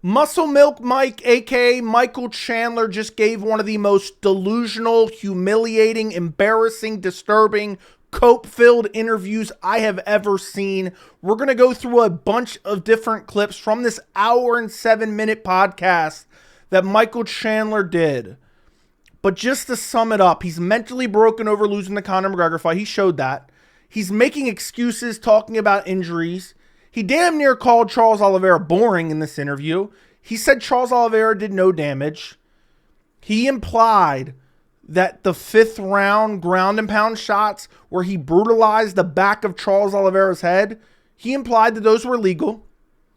Muscle Milk Mike, aka Michael Chandler, just gave one of the most delusional, humiliating, embarrassing, disturbing, cope-filled interviews I have ever seen. We're going to go through a bunch of different clips from this hour and 7-minute podcast that Michael Chandler did. But just to sum it up, he's mentally broken over losing the Conor McGregor fight. He showed that. He's making excuses, talking about injuries. He damn near called Charles Oliveira boring in this interview. He said Charles Oliveira did no damage. He implied that the 5th round ground and pound shots where he brutalized the back of Charles Oliveira's head, he implied that those were legal.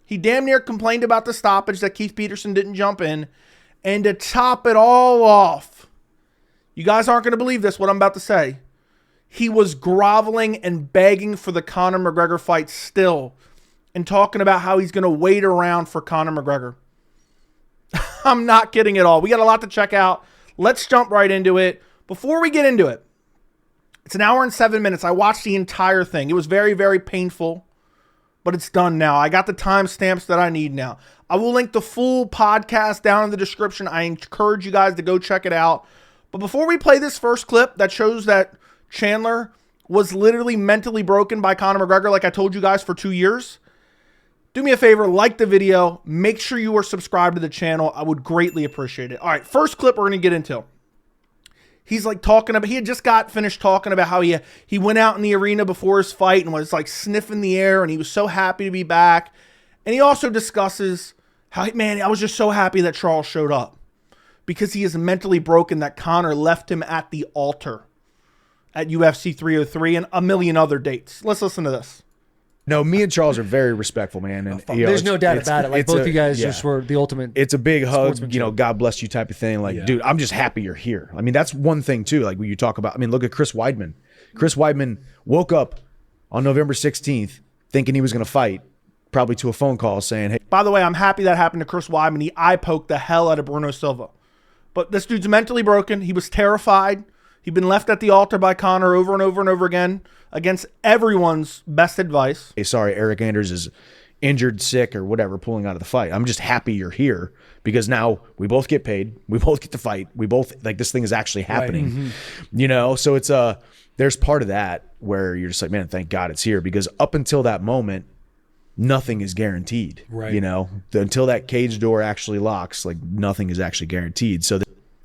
He damn near complained about the stoppage that Keith Peterson didn't jump in. And to top it all off, you guys aren't going to believe this, what I'm about to say. He was groveling and begging for the Conor McGregor fight still, and talking about how he's going to wait around for Conor McGregor. I'm not kidding at all. We got a lot to check out. Let's jump right into it. Before we get into it, it's an hour and 7 minutes. I watched the entire thing. It was very, very painful, but it's done now. I got the timestamps that I need now. I will link the full podcast down in the description. I encourage you guys to go check it out. But before we play this first clip that shows that Chandler was literally mentally broken by Conor McGregor, like I told you guys, for 2 years, do me a favor, like the video, make sure you are subscribed to the channel. I would greatly appreciate it. All right, first clip we're going to get into. He's like talking about, he had just got finished talking about how he went out in the arena before his fight and was like sniffing the air and he was so happy to be back. And he also discusses how, man, I was just so happy that Charles showed up because he is mentally broken that Conor left him at the altar at UFC 303 and a million other dates. Let's listen to this. No, me and Charles are very respectful, man. And there's no doubt about it. Like both you guys just were the ultimate. It's a big hug, you know, God bless you type of thing. Like, dude, I'm just happy you're here. I mean, that's one thing too. Like when you talk about, I mean, look at Chris Weidman. Chris Weidman woke up on November 16th thinking he was going to fight, probably to a phone call saying, hey. By the way, I'm happy that happened to Chris Weidman. He eye poked the hell out of Bruno Silva. But this dude's mentally broken. He was terrified. He'd been left at the altar by Conor over and over and over again against everyone's best advice. Hey, sorry, Eric Anders is injured, sick, or whatever, pulling out of the fight. I'm just happy you're here because now we both get paid. We both get to fight. We both, like, this thing is actually happening. Right. You know, so it's there's part of that where you're just like, man, thank God it's here, because up until that moment, nothing is guaranteed. Right. You know, until that cage door actually locks, like, nothing is actually guaranteed. So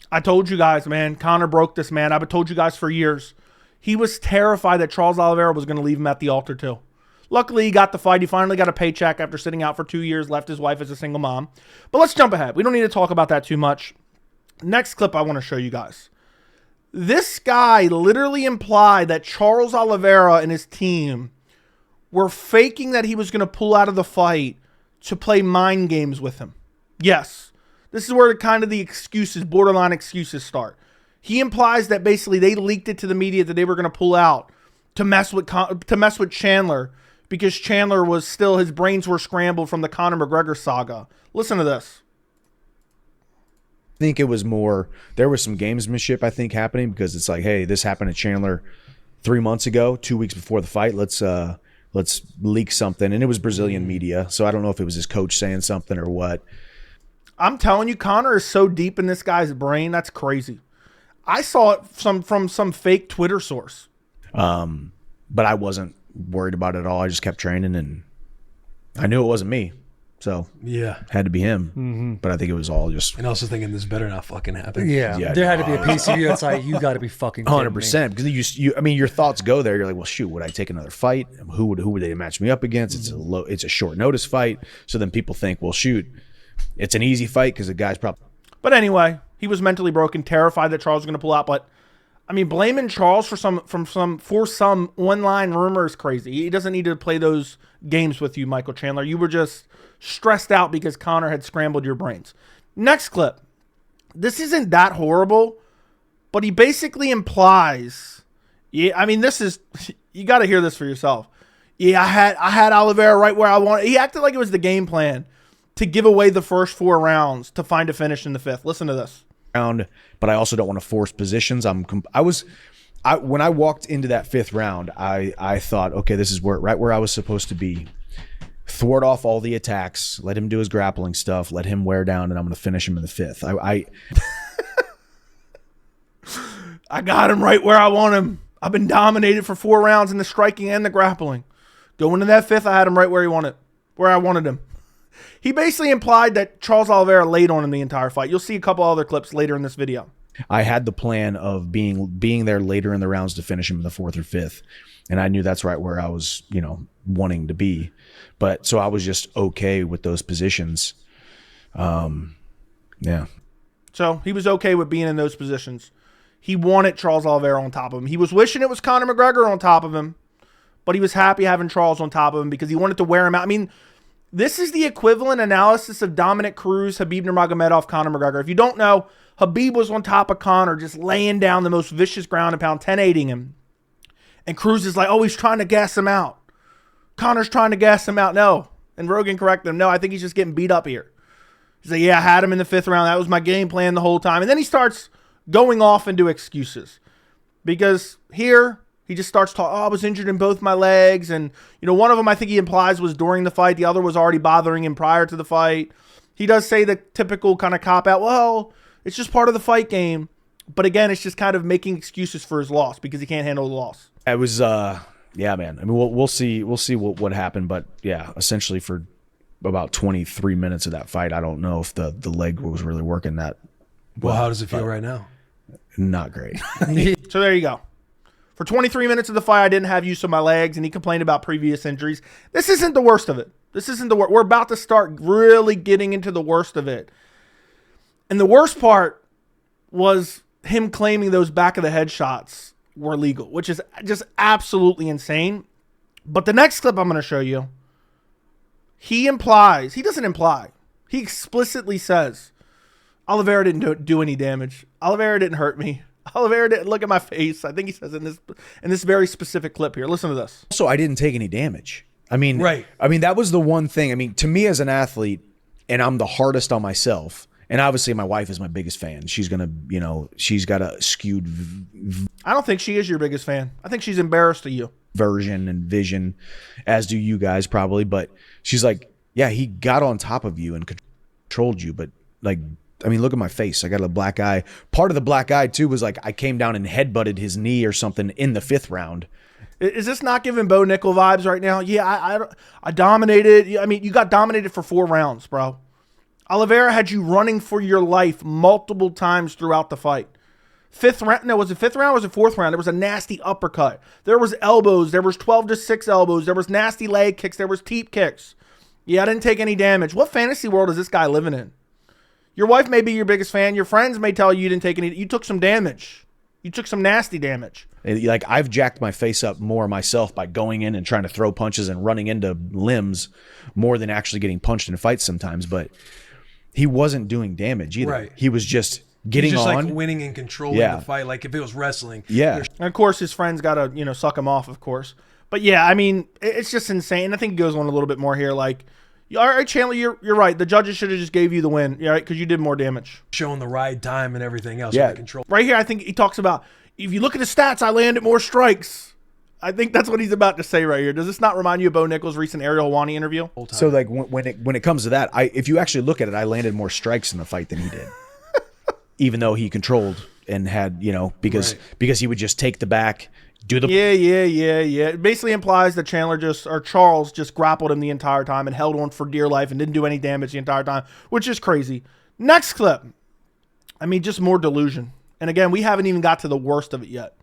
I told you guys, man, Conor broke this, man. I've told you guys for years. He was terrified that Charles Oliveira was going to leave him at the altar too. Luckily, he got the fight. He finally got a paycheck after sitting out for 2 years, left his wife as a single mom. But let's jump ahead. We don't need to talk about that too much. Next clip I want to show you guys. This guy literally implied that Charles Oliveira and his team were faking that he was going to pull out of the fight to play mind games with him. Yes. This is where kind of the excuses, borderline excuses start. He implies that basically they leaked it to the media that they were going to pull out to mess with Chandler because Chandler was still, his brains were scrambled from the Conor McGregor saga. Listen to this. I think it was more, there was some gamesmanship, I think, happening because it's like, hey, this happened to Chandler 3 months ago, 2 weeks before the fight. Let's leak something. And it was Brazilian media, so I don't know if it was his coach saying something or what. I'm telling you, Conor is so deep in this guy's brain, that's crazy. I saw it from some fake Twitter source. But I wasn't worried about it at all. I just kept training, and I knew it wasn't me. So yeah, had to be him. But I think it was all just. And also thinking this better not fucking happen. Yeah, there had to be a piece of you that's like, you got to be fucking 100%. Because I mean, your thoughts go there. You're like, well, shoot, would I take another fight? Who would they match me up against? It's a short notice fight. So then people think, well, shoot, it's an easy fight because the guy's probably. But anyway, he was mentally broken, terrified that Charles was going to pull out. But I mean, blaming Charles for some online rumor is crazy. He doesn't need to play those games with you, Michael Chandler. You were just stressed out because Conor had scrambled your brains. Next clip. This isn't that horrible, but he basically implies. Yeah, I mean, this is, you got to hear this for yourself. Yeah, I had Oliveira right where I wanted. He acted like it was the game plan to give away the first 4 rounds to find a finish in the 5th. Listen to this. But I also don't want to force positions. When I walked into that 5th round, I thought, okay, this is right where I was supposed to be. thwart off all the attacks, let him do his grappling stuff, let him wear down, and I'm going to finish him in the 5th. I got him right where I want him. I've been dominated for 4 rounds in the striking and the grappling. Going to that 5th, I had him right where I wanted him. He basically implied that Charles Oliveira laid on him the entire fight. You'll see a couple other clips later in this video. I had the plan of being there later in the rounds to finish him in the 4th or 5th. And I knew that's right where I was, wanting to be. But so I was just okay with those positions. Yeah. So he was okay with being in those positions. He wanted Charles Oliveira on top of him. He was wishing it was Conor McGregor on top of him, but he was happy having Charles on top of him because he wanted to wear him out. I mean, this is the equivalent analysis of Dominic Cruz, Khabib Nurmagomedov, Conor McGregor. If you don't know, Khabib was on top of Conor, just laying down the most vicious ground and pound, 10-8ing him. And Cruz is like, oh, he's trying to gas him out. Conor's trying to gas him out. No. And Rogan corrected him. No, I think he's just getting beat up here. He's like, yeah, I had him in the 5th round. That was my game plan the whole time. And then he starts going off into excuses. Because here, he just starts talking, oh, I was injured in both my legs. And, one of them I think he implies was during the fight. The other was already bothering him prior to the fight. He does say the typical kind of cop-out, well, it's just part of the fight game. But again, it's just kind of making excuses for his loss because he can't handle the loss. It was, yeah, man. I mean, we'll see what happened. But, yeah, essentially for about 23 minutes of that fight, I don't know if the leg was really working that well. How does it feel right now? Not great. So there you go. For 23 minutes of the fight, I didn't have use of my legs, and he complained about previous injuries. This isn't the worst of it. This isn't the worst. We're about to start really getting into the worst of it. And the worst part was him claiming those back of the head shots were legal, which is just absolutely insane. But the next clip I'm going to show you, he doesn't imply, he explicitly says, Oliveira didn't do any damage. Oliveira didn't hurt me. Oliveira didn't look at my face. I think he says in this very specific clip here. Listen to this. Also, I didn't take any damage. I mean, right. I mean, that was the one thing. I mean, to me as an athlete, and I'm the hardest on myself, and obviously my wife is my biggest fan. She's going to, she's got a skewed I don't think she is your biggest fan. I think she's embarrassed of you. Version and vision, as do you guys probably. But she's like, yeah, he got on top of you and controlled you. But like, I mean, look at my face. I got a black eye. Part of the black eye too was like I came down and headbutted his knee or something in the 5th round. Is this not giving Bo Nickel vibes right now? Yeah, I dominated. I mean, you got dominated for 4 rounds, bro. Oliveira had you running for your life multiple times throughout the fight. 5th round, no, was it 5th round or was it 4th round? There was a nasty uppercut. There was elbows. There was 12-6 elbows. There was nasty leg kicks. There was teep kicks. Yeah, I didn't take any damage. What fantasy world is this guy living in? Your wife may be your biggest fan. Your friends may tell you didn't take any. You took some damage. You took some nasty damage. Like I've jacked my face up more myself by going in and trying to throw punches and running into limbs more than actually getting punched in fights sometimes. But he wasn't doing damage either. Right. He was just getting just on, like winning and controlling the fight, like if it was wrestling. Yeah. And of course, his friends got to suck him off, of course. But yeah, I mean, it's just insane. I think he goes on a little bit more here, like. All right, Chandler, you're right. The judges should have just gave you the win, right? Because you did more damage. Showing the ride time and everything else. Yeah. Control. Right here, I think he talks about, if you look at the stats, I landed more strikes. I think that's what he's about to say right here. Does this not remind you of Bo Nickel's recent Ariel Helwani interview? So like when it comes to that, if you actually look at it, I landed more strikes in the fight than he did. Even though he controlled and had, because he would just take the back, do the Yeah. It basically implies that Charles just grappled him the entire time and held on for dear life and didn't do any damage the entire time, which is crazy. Next clip. I mean, just more delusion. And again, we haven't even got to the worst of it yet.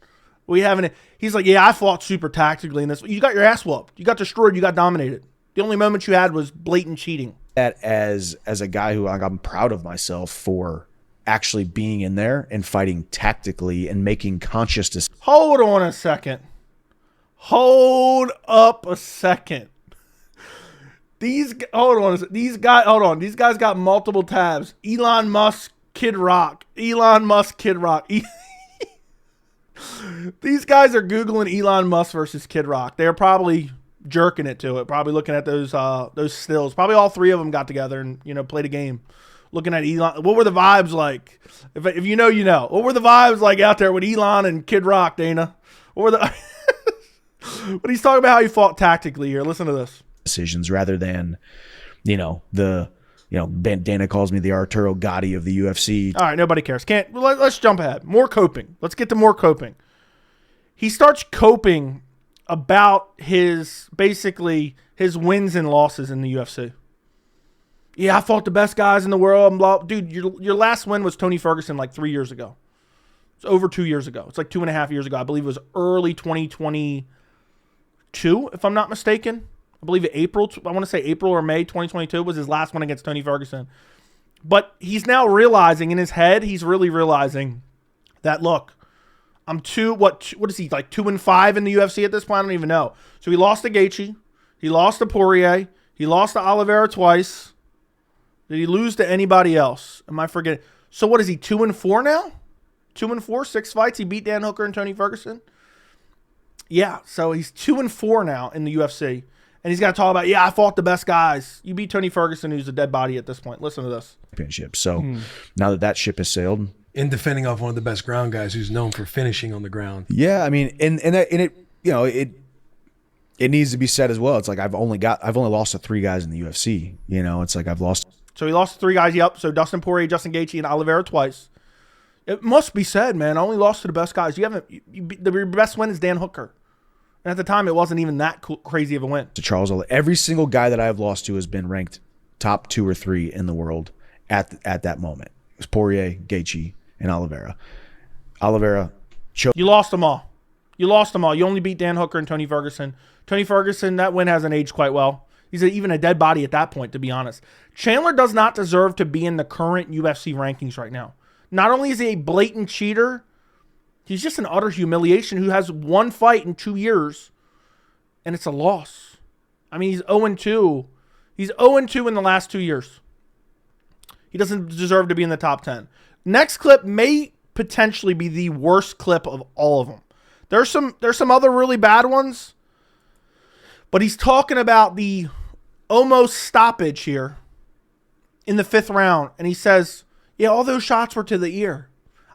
He's like, yeah, I fought super tactically in this. You got your ass whooped. You got destroyed. You got dominated. The only moment you had was blatant cheating. That as a guy who I'm proud of myself for actually being in there and fighting tactically and making conscious decisions. Hold on a second. Hold up a second. These guys got multiple tabs. Elon Musk, Kid Rock. Elon Musk, Kid Rock. These guys are Googling Elon Musk versus Kid Rock. They're probably jerking it to it. Probably looking at those stills. Probably all 3 of them got together and played a game. Looking at Elon, what were the vibes like? If you know, you know. What were the vibes like out there with Elon and Kid Rock, Dana? What were the? But he's talking about how he fought tactically here. Listen to this. decisions rather than, Dana calls me the Arturo Gatti of the UFC. All right, nobody cares. Let's jump ahead. More coping. Let's get to more coping. He starts coping about his wins and losses in the UFC. Yeah, I fought the best guys in the world. Dude, your last win was Tony Ferguson like 3 years ago. It's over 2 years ago. It's like 2.5 years ago. I believe it was early 2022, if I'm not mistaken. I believe I want to say April or May 2022 was his last one against Tony Ferguson. But he's now realizing in his head, he's really realizing that, look, I'm what is he, like 2-5 in the UFC at this point? I don't even know. So he lost to Gaethje. He lost to Poirier. He lost to Oliveira twice. Did he lose to anybody else? Am I forgetting? So what is he, 2-4 now? 2-4, 6 fights. He beat Dan Hooker and Tony Ferguson. Yeah, so he's 2-4 now in the UFC. And he's got to talk about, I fought the best guys. You beat Tony Ferguson, who's a dead body at this point. Listen to this. Championship. So now that ship has sailed. In defending off one of the best ground guys who's known for finishing on the ground. Yeah, I mean, and it needs to be said as well. It's like I've only lost to 3 guys in the UFC. It's like I've lost. So he lost to 3 guys. Yep. So Dustin Poirier, Justin Gaethje, and Oliveira twice. It must be said, man. I only lost to the best guys. Your best win is Dan Hooker. And at the time, it wasn't even that crazy of a win. To Charles Oliveira, every single guy that I've lost to has been ranked top 2 or 3 in the world at that moment. It was Poirier, Gaethje, and Oliveira. Oliveira choked. You lost them all. You only beat Dan Hooker and Tony Ferguson. Tony Ferguson, that win hasn't aged quite well. He's even a dead body at that point, to be honest. Chandler does not deserve to be in the current UFC rankings right now. Not only is he a blatant cheater, he's just an utter humiliation who has 1 fight in 2 years, and it's a loss. I mean, he's 0-2. He's 0-2 in the last 2 years. He doesn't deserve to be in the top 10. Next clip may potentially be the worst clip of all of them. There's some other really bad ones, but he's talking about the almost stoppage here in the 5th round, and he says, all those shots were to the ear.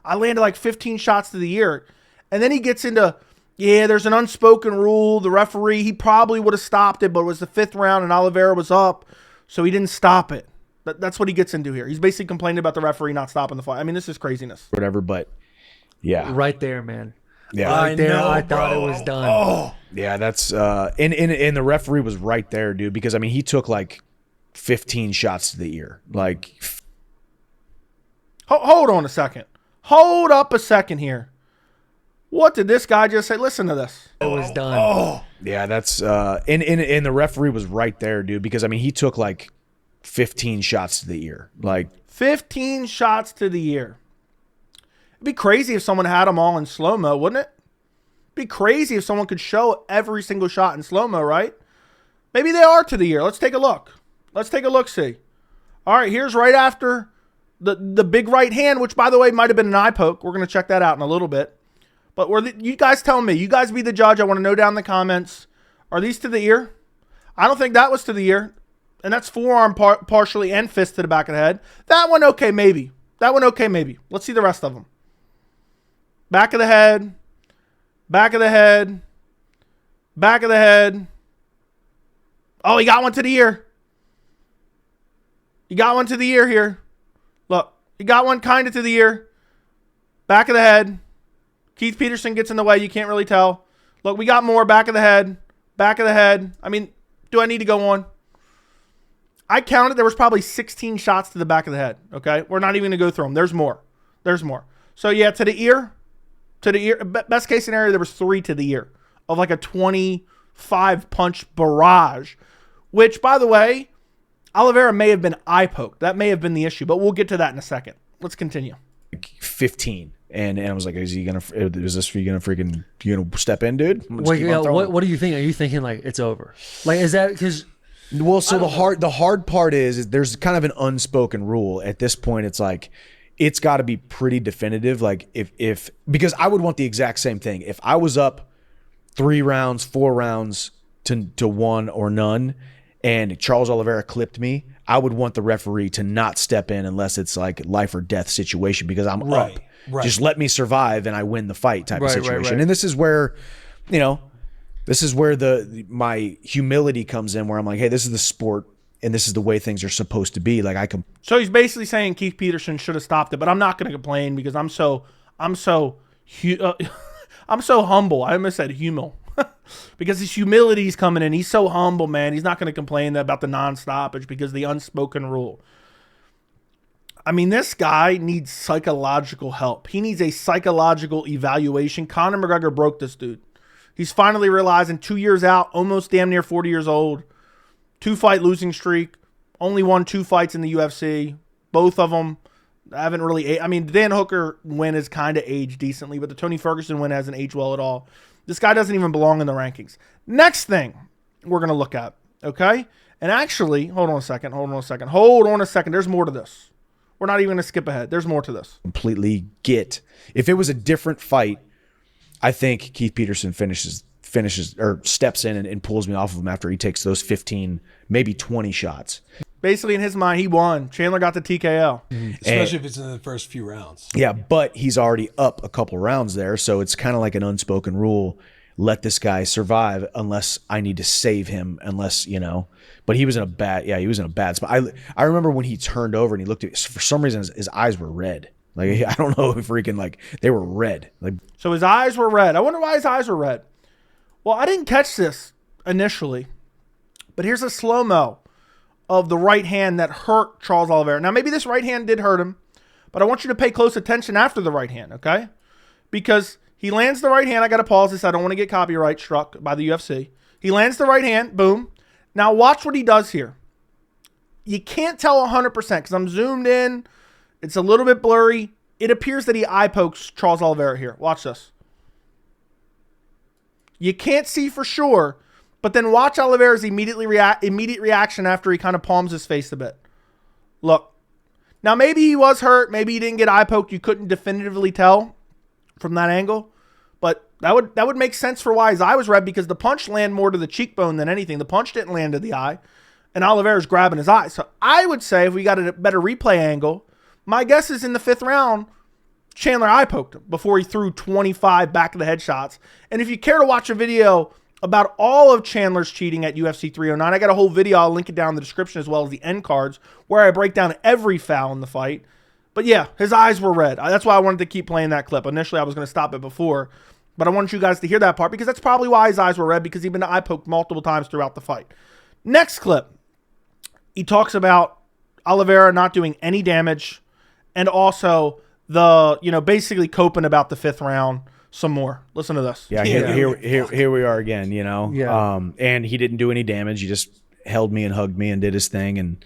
I landed like 15 shots to the ear. And then he gets into, there's an unspoken rule. The referee, he probably would have stopped it, but it was the 5th round and Oliveira was up, so he didn't stop it. That's what he gets into here. He's basically complaining about the referee not stopping the fight. I mean, this is craziness. Whatever, but yeah. Right there, man. Yeah. Right there, I thought it was done. Oh. Yeah, that's and the referee was right there, dude, because I mean, he took like 15 shots to the ear. Like hold on a second. Hold up a second here. What did this guy just say? Listen to this. It was done. Oh. Yeah, that's and the referee was right there, dude, because I mean, he took like 15 shots to the ear. Like 15 shots to the ear. It'd be crazy if someone had them all in slow-mo, wouldn't it? It'd be crazy if someone could show every single shot in slow-mo, right? Maybe they are to the ear. Let's take a look. See. All right, here's right after the big right hand, which, by the way, might have been an eye poke. We're going to check that out in a little bit. But you guys tell me. You guys be the judge. I want to know down in the comments. Are these to the ear? I don't think that was to the ear. And that's forearm partially and fist to the back of the head. That one, okay, maybe. Let's see the rest of them. Back of the head. Back of the head. Back of the head. Oh, he got one to the ear. He got one to the ear here. Look, he got one kind of to the ear. Back of the head. Keith Peterson gets in the way. You can't really tell. Look, we got more. Back of the head. Back of the head. I mean, do I need to go on? I counted. There was probably 16 shots to the back of the head. Okay? We're not even going to go through them. There's more. So, yeah, to the ear. Best case scenario, there was 3 to the ear of like a 25-punch barrage, which, by the way, Oliveira may have been eye poked. That may have been the issue, but we'll get to that in a second. Let's continue. 15. And I was like, is this you gonna step in, dude? Wait, what do you think? Are you thinking like it's over? Like, is that because? Well, so the hard part is there's kind of an unspoken rule at this point. It's like it's got to be pretty definitive. Like if because I would want the exact same thing. If I was up 3 rounds, 4 rounds to 1 or none, and Charles Oliveira clipped me, I would want the referee to not step in unless it's like life or death situation because I'm up. Right. Just let me survive and I win the fight type of situation. Right. And this is where, This is where my humility comes in, where I'm like, hey, this is the sport and this is the way things are supposed to be. Like I can. So he's basically saying Keith Peterson should have stopped it, but I'm not going to complain because I'm so I'm so humble. I almost said humil. Because his humility is coming in. He's so humble, man. He's not going to complain about the non-stoppage because the unspoken rule. I mean, this guy needs psychological help. He needs a psychological evaluation. Conor McGregor broke this dude. He's finally realizing 2 years out, almost damn near 40 years old, 2-fight losing streak, only won 2 fights in the UFC. Both of them haven't really. I mean, the Dan Hooker win has kind of aged decently, but the Tony Ferguson win hasn't aged well at all. This guy doesn't even belong in the rankings. Next thing we're going to look at, okay? And actually, hold on a second. There's more to this. We're not even going to skip ahead. There's more to this. Completely get. If it was a different fight, I think Keith Peterson finishes or steps in and pulls me off of him after he takes those 15, maybe 20 shots. Basically, in his mind, he won. Chandler got the TKO. Especially if it's in the first few rounds. Yeah, but he's already up a couple rounds there, so it's kind of like an unspoken rule. Let this guy survive unless I need to save him, unless, you know. But he was in a bad spot. I remember when he turned over and he looked at me, for some reason his eyes were red. Like, I don't know if freaking, like, they were red. Like, so his eyes were red. I wonder why his eyes were red. Well, I didn't catch this initially, but here's a slow-mo of the right hand that hurt Charles Oliveira. Now, maybe this right hand did hurt him, but I want you to pay close attention after the right hand, okay? Because he lands the right hand. I got to pause this. I don't want to get copyright struck by the UFC. He lands the right hand. Boom. Now, watch what he does here. You can't tell 100% because I'm zoomed in. It's a little bit blurry. It appears that he eye pokes Charles Oliveira here. Watch this. You can't see for sure, but then watch Oliveira's immediate reaction after he kind of palms his face a bit. Look. Now, maybe he was hurt. Maybe he didn't get eye poked. You couldn't definitively tell from that angle. But that would make sense for why his eye was red, because the punch landed more to the cheekbone than anything. The punch didn't land to the eye. And Oliveira's grabbing his eye. So I would say if we got a better replay angle, my guess is in the 5th round, Chandler eye poked him before he threw 25 back of the head shots. And if you care to watch a video about all of Chandler's cheating at UFC 309, I got a whole video. I'll link it down in the description as well as the end cards where I break down every foul in the fight. But yeah, his eyes were red. That's why I wanted to keep playing that clip. Initially, I was going to stop it before, but I wanted you guys to hear that part because that's probably why his eyes were red, because he'd been eye poked multiple times throughout the fight. Next clip, he talks about Oliveira not doing any damage and also basically coping about the 5th round some more. Listen to this. Yeah, here we are again, you know. Yeah. And he didn't do any damage. He just held me and hugged me and did his thing. And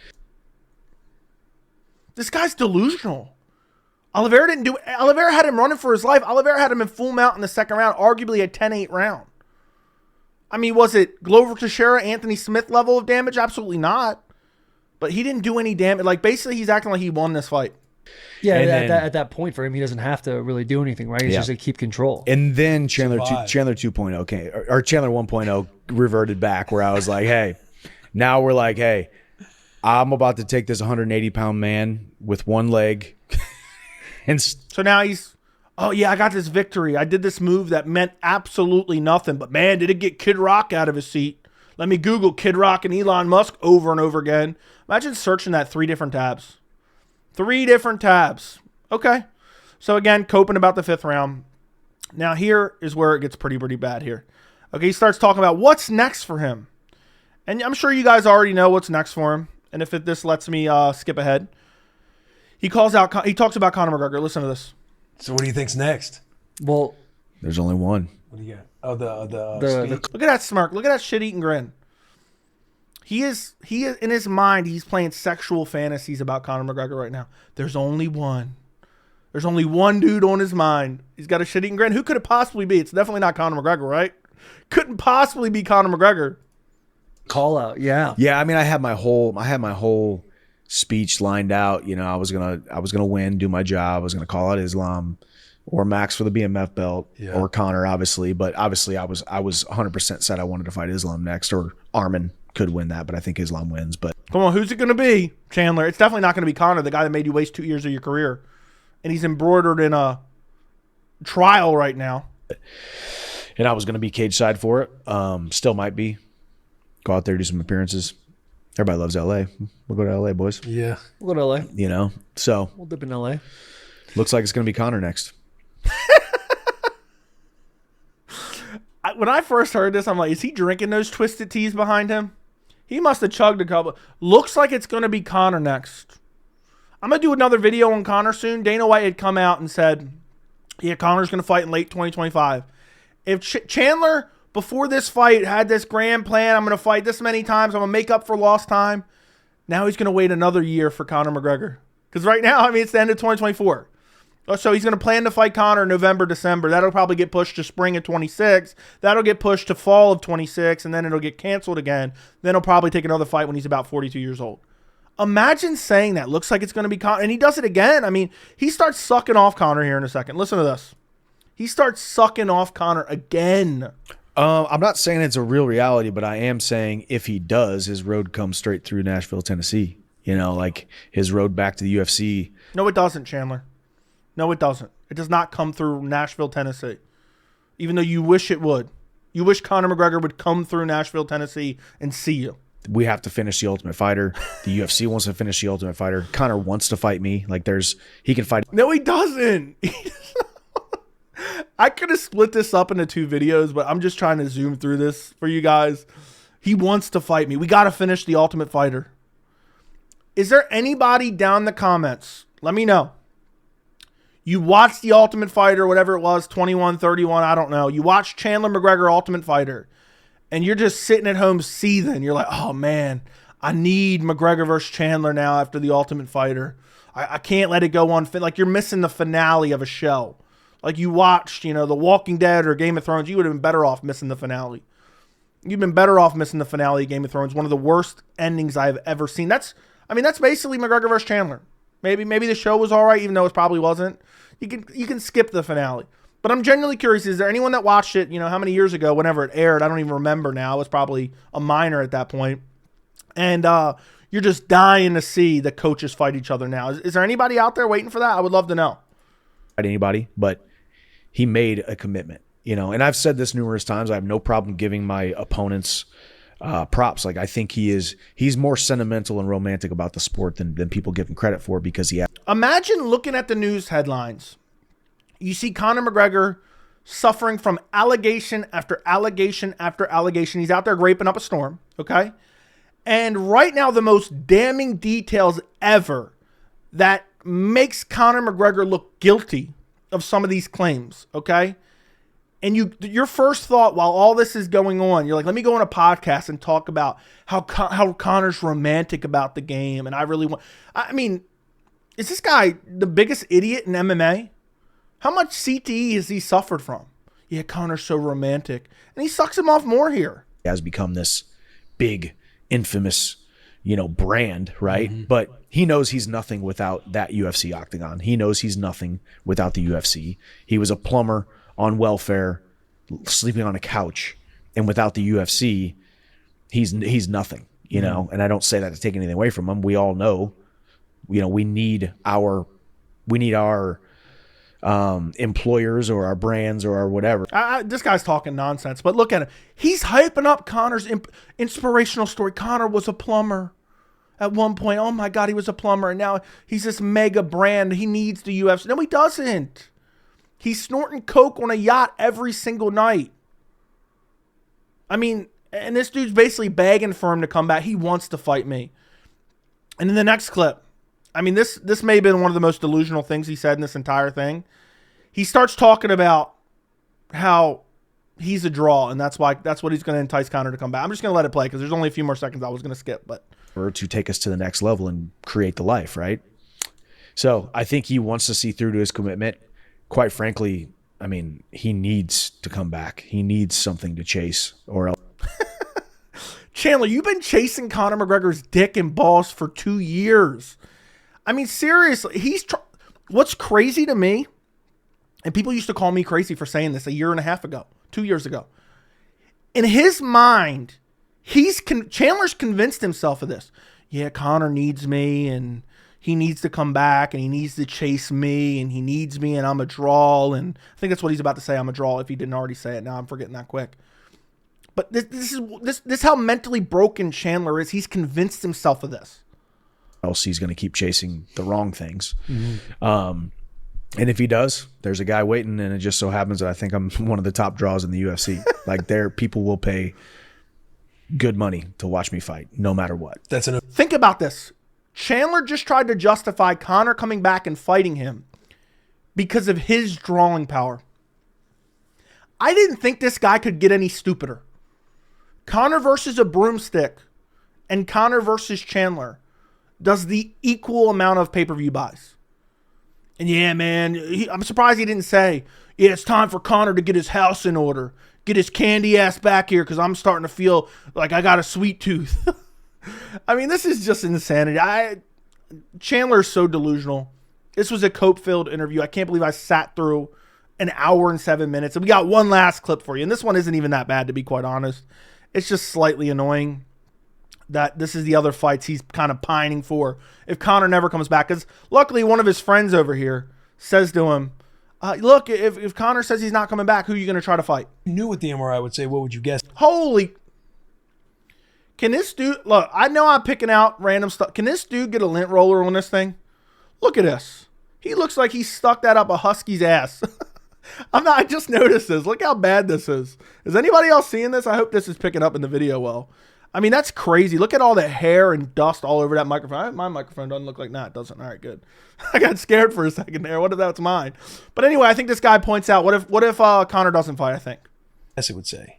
this guy's delusional. Oliveira had him running for his life. Oliveira had him in full mount in the 2nd round, arguably a 10-8 round. I mean, was it Glover Teixeira, Anthony Smith level of damage? Absolutely not. But he didn't do any damage. Like, basically, he's acting like he won this fight. Yeah, at that point for him, he doesn't have to really do anything, right? He's just to keep control. And then Chandler 2.0 okay, or Chandler 1.0 reverted back, where I was like, hey, now we're like, hey, I'm about to take this 180-pound man with one leg. And so now he's, oh yeah, I got this victory. I did this move that meant absolutely nothing, but man, did it get Kid Rock out of his seat. Let me Google Kid Rock and Elon Musk over and over again. Imagine searching that 3 different tabs. 3 different tabs. Okay. So again, coping about the 5th round. Now here is where it gets pretty bad here. Okay, he starts talking about what's next for him. And I'm sure you guys already know what's next for him. And if this lets me skip ahead. He talks about Conor McGregor. Listen to this. So what do you think's next? Well, there's only one. What do you got? Oh, the look at that smirk. Look at that shit-eating grin. He is in his mind, he's playing sexual fantasies about Conor McGregor right now. There's only one. There's only one dude on his mind. He's got a shit-eating grin. Who could it possibly be? It's definitely not Conor McGregor, right? Couldn't possibly be Conor McGregor. Call out, yeah. Yeah, I mean, I had my whole speech lined out. You know, I was gonna win, do my job. I was gonna call out Islam or Max for the BMF belt, or Conor, obviously. But obviously, I was 100% said I wanted to fight Islam next, or Armin could win that, but I think Islam wins. But come on, who's it going to be, Chandler? It's definitely not going to be Conor, the guy that made you waste 2 years of your career, and he's embroidered in a trial right now. And I was going to be cage side for it. Still might be. Go out there, do some appearances. Everybody loves LA. We'll go to LA, boys. Yeah. We'll go to LA. You know, so We'll dip in LA. looks like it's going to be Conor next. When I first heard this, I'm like, is he drinking those twisted teas behind him? He must have chugged a couple. Looks like it's going to be Conor next. I'm going to do another video on Conor soon. Dana White had come out and said, yeah, Conor's going to fight in late 2025. If Chandler, before this fight, had this grand plan, I'm going to fight this many times, I'm going to make up for lost time, now he's going to wait another year for Conor McGregor. Because right now, I mean, it's the end of 2024. So he's going to plan to fight Conor November, December. That'll probably get pushed to spring of 26. That'll get pushed to fall of 26, and then it'll get canceled again. Then he'll probably take another fight when he's about 42 years old. Imagine saying that. Looks like it's going to be Conor. And he does it again. I mean, he starts sucking off Conor here in a second. Listen to this. He starts sucking off Conor again. I'm not saying it's a real reality, but I am saying if he does, his road comes straight through Nashville, Tennessee. You know, like his road back to the UFC. No, it doesn't, Chandler. No, it doesn't. It does not come through Nashville, Tennessee. Even though you wish it would. You wish Conor McGregor would come through Nashville, Tennessee and see you. We have to finish The Ultimate Fighter. The UFC wants to finish The Ultimate Fighter. Conor wants to fight me. Like he can fight. No, he doesn't. I could have split this up into 2 videos, but I'm just trying to zoom through this for you guys. He wants to fight me. We got to finish The Ultimate Fighter. Is there anybody down in the comments? Let me know. You watched The Ultimate Fighter, whatever it was, 21, 31, I don't know. You watched Chandler McGregor Ultimate Fighter, and you're just sitting at home seething. You're like, oh, man, I need McGregor versus Chandler now after The Ultimate Fighter. I can't let it go on. Like, you're missing the finale of a show. Like, you watched, The Walking Dead or Game of Thrones, you would have been better off missing the finale. You've been better off missing the finale of Game of Thrones, one of the worst endings I've ever seen. That's basically McGregor versus Chandler. Maybe the show was all right, even though it probably wasn't. You can skip the finale. But I'm genuinely curious, is there anyone that watched it, how many years ago, whenever it aired? I don't even remember now. I was probably a minor at that point. And you're just dying to see the coaches fight each other now. Is there anybody out there waiting for that? I would love to know. Anybody, but he made a commitment, and I've said this numerous times. I have no problem giving my opponents props. Like, I think he's more sentimental and romantic about the sport than people give him credit for, because he has. Imagine looking at the news headlines. You see Conor McGregor suffering from allegation after allegation after allegation. He's out there raping up a storm, okay? And right now, the most damning details ever that makes Conor McGregor look guilty of some of these claims, okay? And your first thought while all this is going on, you're like, let me go on a podcast and talk about how Conor's romantic about the game. And I really want, is this guy the biggest idiot in MMA? How much CTE has he suffered from? Yeah, Conor's so romantic. And he sucks him off more here. He has become this big, infamous, brand, right? Mm-hmm. But he knows he's nothing without that UFC octagon. He knows he's nothing without the UFC. He was a plumber on welfare, sleeping on a couch. And without the UFC, he's nothing, mm-hmm. And I don't say that to take anything away from him. We all know, we need our employers or our brands or our whatever. This guy's talking nonsense, but look at him. He's hyping up Conor's inspirational story. Conor was a plumber at one point. Oh my God, he was a plumber. And now he's this mega brand. He needs the UFC. No, he doesn't. He's snorting coke on a yacht every single night. And this dude's basically begging for him to come back. He wants to fight me. And in the next clip, this may have been one of the most delusional things he said in this entire thing. He starts talking about how he's a draw, and that's what he's going to entice Conor to come back. I'm just going to let it play because there's only a few more seconds I was going to skip. But or to take us to the next level and create the life, right? So I think he wants to see through to his commitment. Quite frankly, he needs to come back. He needs something to chase, or else. Chandler, you've been chasing Conor McGregor's dick and balls for 2 years. Seriously, what's crazy to me, and people used to call me crazy for saying this a year and a half ago, 2 years ago. In his mind, Chandler's convinced himself of this. Yeah, Conor needs me, and he needs to come back and he needs to chase me and he needs me and I'm a draw. And I think that's what he's about to say. I'm a draw if he didn't already say it. Now I'm forgetting that quick. But this is how mentally broken Chandler is. He's convinced himself of this. Else he's going to keep chasing the wrong things. And if he does, there's a guy waiting, and it just so happens that I think I'm one of the top draws in the UFC. Like, people will pay good money to watch me fight, no matter what. Think about this. Chandler just tried to justify Conor coming back and fighting him because of his drawing power. I didn't think this guy could get any stupider. Conor versus a broomstick and Conor versus Chandler does the equal amount of pay-per-view buys. And yeah, man, I'm surprised he didn't say, yeah, it's time for Conor to get his house in order. Get his candy ass back here because I'm starting to feel like I got a sweet tooth. I mean, this is just insanity. Chandler's so delusional. This was a cope-filled interview. I can't believe I sat through an hour and 7 minutes. And we got one last clip for you. And this one isn't even that bad, to be quite honest. It's just slightly annoying that this is the other fights he's kind of pining for if Conor never comes back. Because luckily one of his friends over here says to him, look, if Conor says he's not coming back, who are you going to try to fight? You knew what the MRI would say. What would you guess? Holy... Can this dude... Look, I know I'm picking out random stuff. Can this dude get a lint roller on this thing? Look at this. He looks like he stuck that up a husky's ass. I just noticed this. Look how bad this is. Is anybody else seeing this? I hope this is picking up in the video well. I mean, that's crazy. Look at all the hair and dust all over that microphone. My microphone doesn't look like that. It doesn't. All right, good. I got scared for a second there. What if that's mine? But anyway, I think this guy points out, what if Conor doesn't fight, I think? Yes, it would say.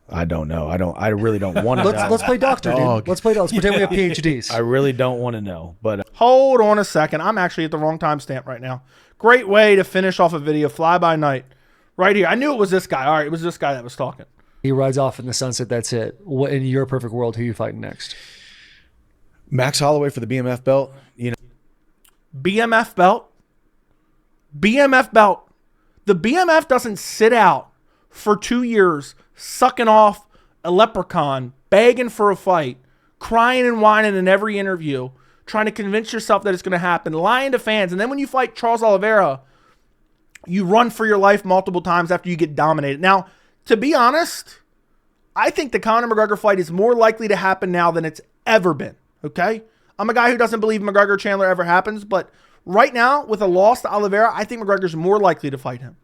I don't know. I really don't want to know. Let's play doctor, dude. Let's play doctor. Let's pretend we have PhDs. I really don't want to know. But hold on a second. I'm actually at the wrong timestamp right now. Great way to finish off a video. Fly by night. Right here. I knew it was this guy. All right, it was this guy that was talking. He rides off in the sunset. That's it. What, in your perfect world, who are you fighting next? Max Holloway for the BMF belt. You know, BMF belt. BMF belt. The BMF doesn't sit out for 2 years sucking off a leprechaun, begging for a fight, crying and whining in every interview, trying to convince yourself that it's going to happen, lying to fans. And then when you fight Charles Oliveira, you run for your life multiple times after you get dominated. Now, to be honest, I think the Conor McGregor fight is more likely to happen now than it's ever been, okay? I'm a guy who doesn't believe McGregor-Chandler ever happens, but right now, with a loss to Oliveira, I think McGregor's more likely to fight him.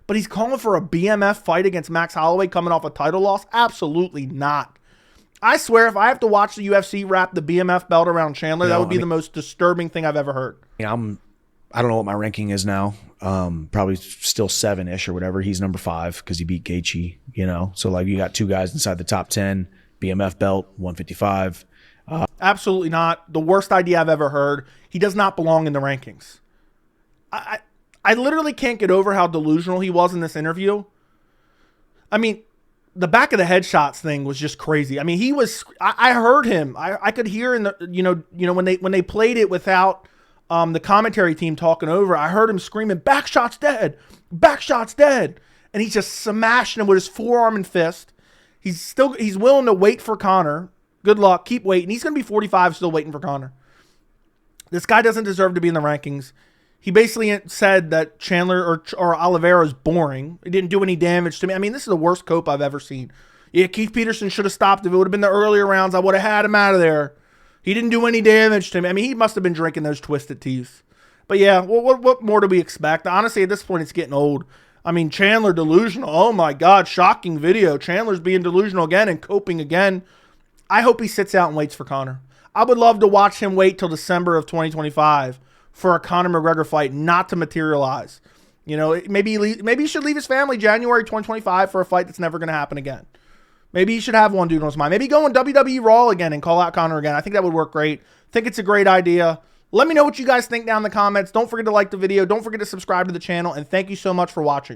But he's calling for a BMF fight against Max Holloway coming off a title loss? Absolutely not. I swear, if I have to watch the UFC wrap the BMF belt around Chandler, that would be the most disturbing thing I've ever heard. I don't know what my ranking is now. Probably still 7-ish or whatever. He's number 5 because he beat Gaethje, you know. So, like, you got 2 guys inside the top 10. BMF belt, 155. Absolutely not. The worst idea I've ever heard. He does not belong in the rankings. I literally can't get over how delusional he was in this interview. I mean, the back of the headshots thing was just crazy. I mean, he was. I heard him. I could hear in the you know when they played it without the commentary team talking over. I heard him screaming, "Back shot's dead, back shot's dead," and he's just smashing him with his forearm and fist. He's willing to wait for Conor. Good luck. Keep waiting. He's going to be 45, still waiting for Conor. This guy doesn't deserve to be in the rankings. He basically said that Chandler or Oliveira is boring. It didn't do any damage to me. I mean, this is the worst cope I've ever seen. Yeah, Keith Peterson should have stopped. If it would have been the earlier rounds, I would have had him out of there. He didn't do any damage to me. I mean, he must have been drinking those Twisted Teas. But yeah, what more do we expect? Honestly, at this point, it's getting old. I mean, Chandler delusional. Oh my God, shocking video. Chandler's being delusional again and coping again. I hope he sits out and waits for Conor. I would love to watch him wait till December of 2025 for a Conor McGregor fight not to materialize. You know, maybe he should leave his family January 2025 for a fight that's never going to happen again. Maybe he should have one dude on his mind. Maybe go on WWE Raw again and call out Conor again. I think that would work great. Think it's a great idea. Let me know what you guys think down in the comments. Don't forget to like the video. Don't forget to subscribe to the channel. And thank you so much for watching.